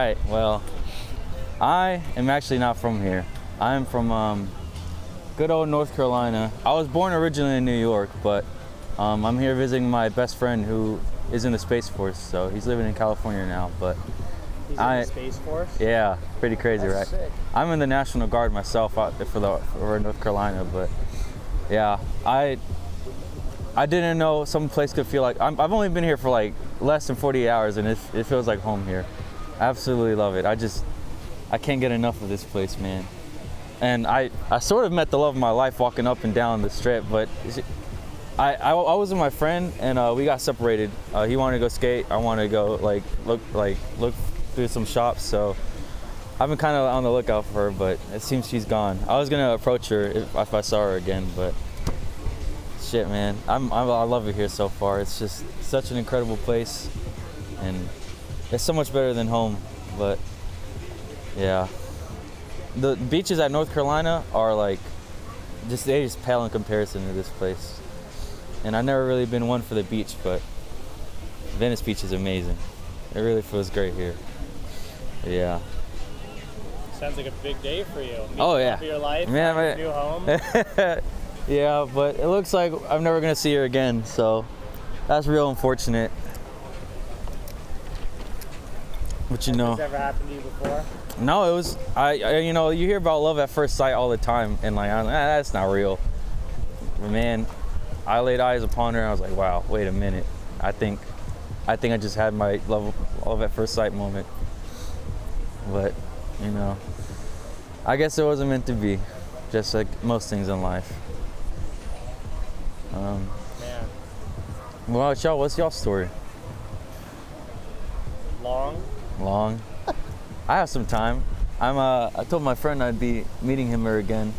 right. Well, I am actually not from here. I'm from good old North Carolina. I was born originally in New York, but I'm here visiting my best friend who is in the Space Force. So he's living in California now, but He's in the Space Force? Yeah, pretty crazy, That's right? sick. I'm in the National Guard myself out there for North Carolina, but yeah, I didn't know some place could feel like I've only been here for like less than 48 hours, and it feels like home here. I absolutely love it. I can't get enough of this place, man. And I sort of met the love of my life walking up and down the strip, but I was with my friend and we got separated. He wanted to go skate. I wanted to go look through some shops. So I've been kind of on the lookout for her, but it seems she's gone. I was gonna approach her if I saw her again, but shit, man, I love it here so far. It's just such an incredible place, and it's so much better than home. But yeah, the beaches at North Carolina are like they just pale in comparison to this place. And I've never really been one for the beach, but Venice Beach is amazing. It really feels great here. Yeah. Sounds like a big day for you. Oh yeah. Of your life, man, new home. Yeah, but it looks like I'm never gonna see her again, so that's real unfortunate. But you know. Has this ever happened to you before? No, it was you know, you hear about love at first sight all the time, and like that's not real. But man, I laid eyes upon her and I was like, wow, wait a minute. I think I just had my love at first sight moment. But, you know, I guess it wasn't meant to be, just like most things in life. Man. Well, y'all, what's y'all's story? Long? I have some time. I told my friend I'd be meeting him again,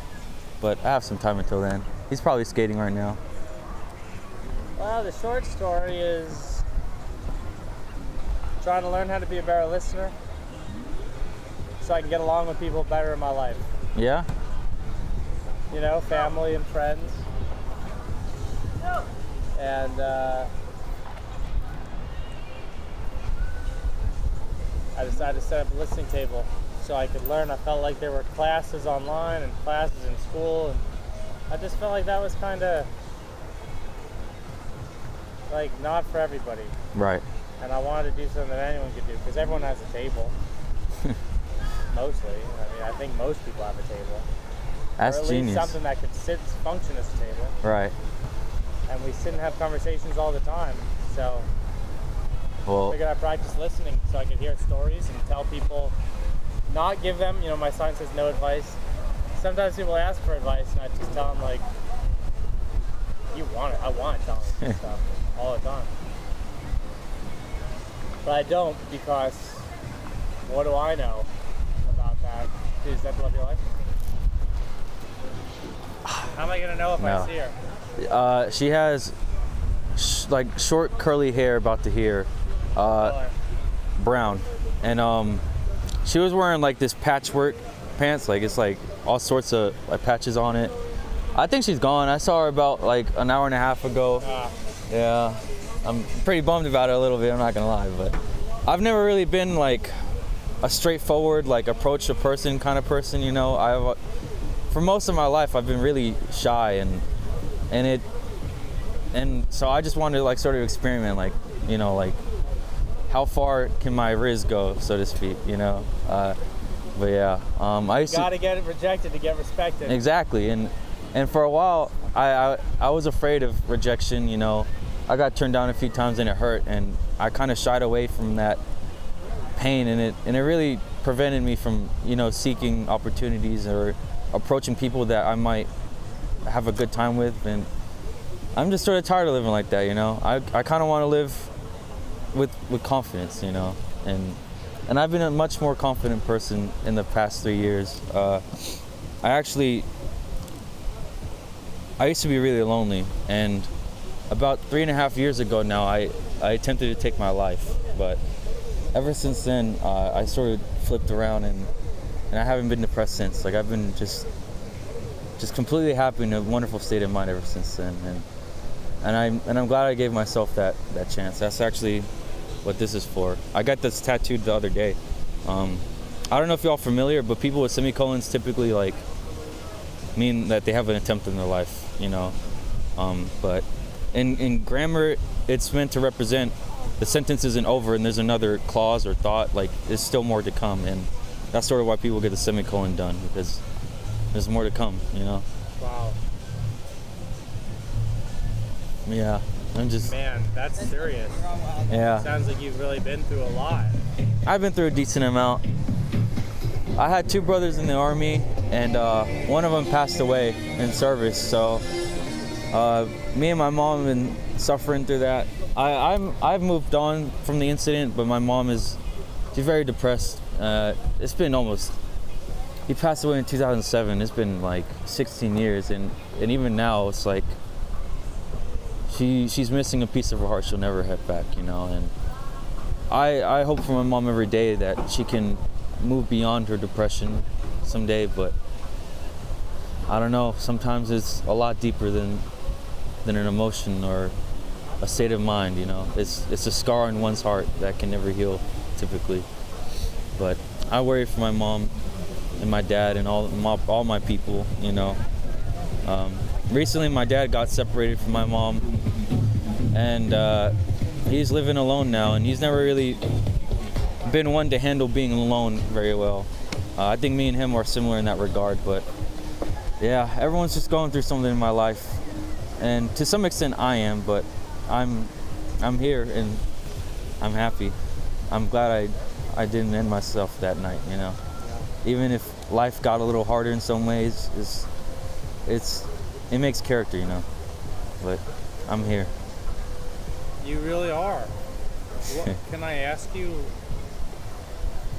but I have some time until then. He's probably skating right now. Well, the short story is trying to learn how to be a better listener so I can get along with people better in my life. Yeah? You know, family and friends. And I decided to set up a listening table so I could learn. I felt like there were classes online and classes in school, and I just felt like that was kind of like not for everybody. Right. And I wanted to do something that anyone could do, because everyone has a table. Mostly. I mean, I think most people have a table. That's or at genius. least something that could function as a table. Right. And we sit and have conversations all the time. So Well, I figured I'd practice listening so I could hear stories and tell people, not give them, you know, my sign says no advice. Sometimes people ask for advice and I just tell them, like, you want it. I want to tell them stuff all the time. But I don't, because what do I know about that? Is that the love of your life? How am I going to know if I see her? she has like short curly hair about to here, brown, and she was wearing like this patchwork pants, like it's like all sorts of like patches on it. I think she's gone. I saw her about like an hour and a half ago. Yeah, I'm pretty bummed about it a little bit, I'm not gonna lie, but I've never really been like a straightforward, like approach a person kind of person, you know. For most of my life I've been really shy, and so I just wanted to like sort of experiment, like, you know, like how far can my riz go, so to speak, you know. But yeah, I used gotta get it rejected to get respected. Exactly, and for a while I was afraid of rejection, you know. I got turned down a few times and it hurt, and I kind of shied away from that pain, and it really prevented me from, you know, seeking opportunities or approaching people that I might have a good time with. And I'm just sort of tired of living like that, you know. I kind of want to live with confidence, you know, and I've been a much more confident person in the past 3 years. I used to be really lonely, and about 3.5 years ago now, I attempted to take my life, but ever since then, I sort of flipped around, and I haven't been depressed since. Like, I've been just completely happy, in a wonderful state of mind ever since then, and I'm glad I gave myself that chance. That's actually what this is for. I got this tattooed the other day, I don't know if y'all familiar, but people with semicolons typically like mean that they have an attempt in their life, you know. But in grammar, it's meant to represent the sentence isn't over and there's another clause or thought, like there's still more to come, and that's sort of why people get the semicolon done, because there's more to come, you know. Wow. Yeah, Man, that's serious. yeah. Sounds like you've really been through a lot. I've been through a decent amount. I had 2 brothers in the Army, and one of them passed away in service, so me and my mom have been suffering through that. I've moved on from the incident, but my mom she's very depressed. It's been he passed away in 2007. It's been like 16 years, and even now it's like she's missing a piece of her heart she'll never have back, you know. And I hope for my mom every day that she can move beyond her depression someday, but I don't know, sometimes it's a lot deeper than an emotion or a state of mind, you know. It's a scar on one's heart that can never heal typically. But I worry for my mom and my dad and all my people, you know. Recently my dad got separated from my mom, and he's living alone now, and he's never really been one to handle being alone very well. I think me and him are similar in that regard, but yeah, everyone's just going through something in my life, and to some extent I am, but I'm here and I'm happy. I'm glad I didn't end myself that night, you know. Even if life got a little harder in some ways, it makes character, you know. But I'm here. You really are. What, can I ask you?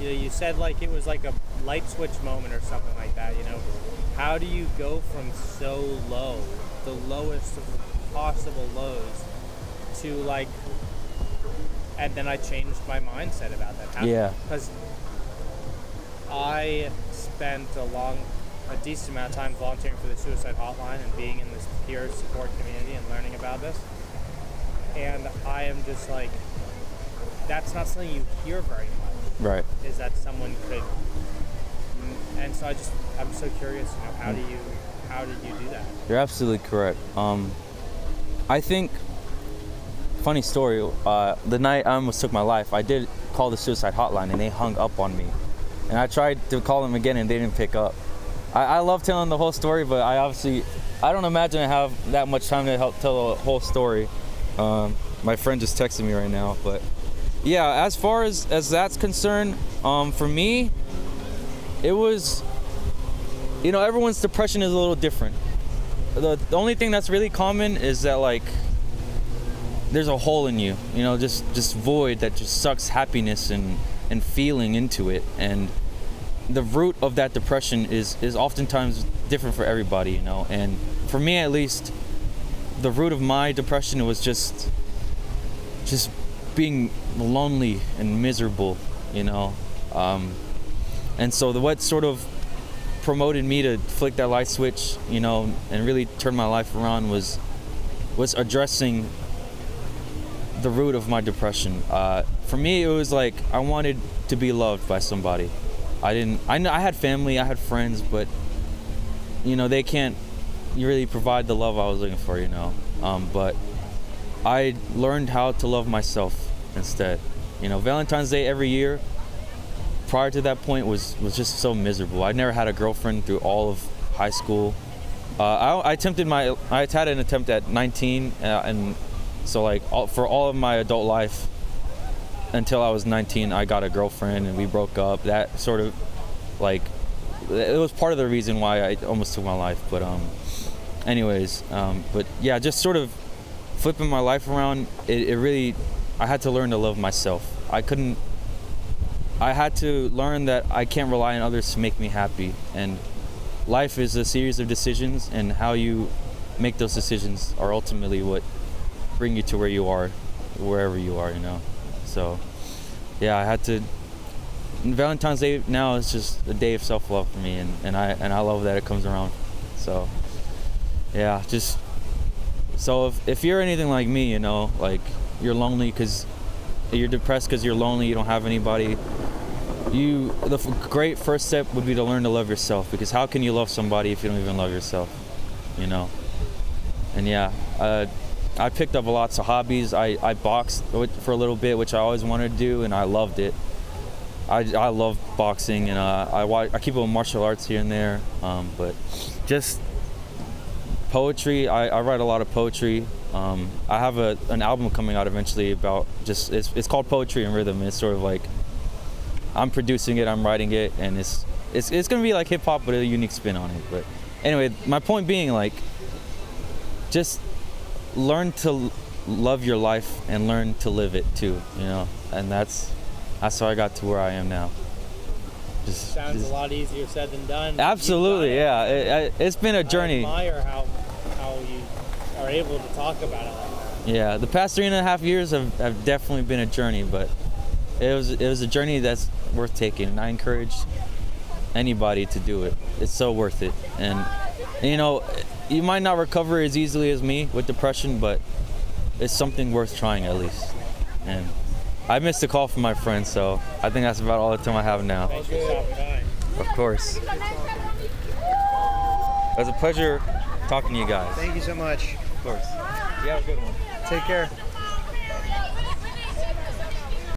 You know, you said like it was like a light switch moment or something like that. You know, how do you go from so low, the lowest of the possible lows, to like? And then I changed my mindset about that. Yeah. Because I spent a decent amount of time volunteering for the suicide hotline and being in this peer support community and learning about this. And I am just like, that's not something you hear very much. Right. Is that someone could, and so I'm so curious, you know, how did you do that? You're absolutely correct. I think, funny story, the night I almost took my life, I did call the suicide hotline and they hung up on me. And I tried to call them again and they didn't pick up. I love telling the whole story, but I don't imagine I have that much time to help tell the whole story. My friend just texted me right now, but yeah, as far as that's concerned, for me, it was, you know, everyone's depression is a little different. The only thing that's really common is that like there's a hole in you, you know, just void that just sucks happiness and feeling into it, and the root of that depression is oftentimes different for everybody, you know. And for me at least, the root of my depression was just being lonely and miserable, you know. And so what sort of promoted me to flick that light switch, you know, and really turn my life around was addressing the root of my depression. For me, it was like I wanted to be loved by somebody. I had family, I had friends, but you know, they can't really provide the love I was looking for, you know. But I learned how to love myself instead. You know, Valentine's Day every year prior to that point was just so miserable. I never had a girlfriend through all of high school. I had an attempt at 19, and so like for all of my adult life until I was 19, I got a girlfriend and we broke up. That sort of like, it was part of the reason why I almost took my life. But anyways, but yeah, just sort of flipping my life around, it really, I had to learn to love myself. I had to learn that I can't rely on others to make me happy, and life is a series of decisions, and how you make those decisions are ultimately what bring you to where you are, wherever you are, you know. So yeah, I had to. Valentine's Day now is just a day of self-love for me, and I love that it comes around. So yeah, just so if you're anything like me, you know, like you're lonely because you're depressed because you're lonely, you don't have anybody, great first step would be to learn to love yourself, because how can you love somebody if you don't even love yourself, you know? And yeah, I picked up lots of hobbies. I boxed for a little bit, which I always wanted to do, and I loved it. I love boxing, and I keep up with martial arts here and there, but just poetry. I write a lot of poetry. I have an album coming out eventually about it's called Poetry and Rhythm. It's sort of like I'm producing it, I'm writing it, and it's gonna be like hip hop with a unique spin on it. But anyway, my point being, like, just learn to love your life and learn to live it too, you know. And that's how I got to where I am now. Sounds a lot easier said than done. Absolutely, yeah. It's been a journey. I admire how you are able to talk about it like that. Yeah, the past 3.5 years have definitely been a journey, but it was a journey that's worth taking, and I encourage anybody to do it. It's so worth it. And you know, you might not recover as easily as me with depression, but it's something worth trying at least. And I missed a call from my friend, so I think that's about all the time I have now. Thanks for stopping by. Of course. It was a pleasure talking to you guys. Thank you so much. Of course. You have a good one. Take care.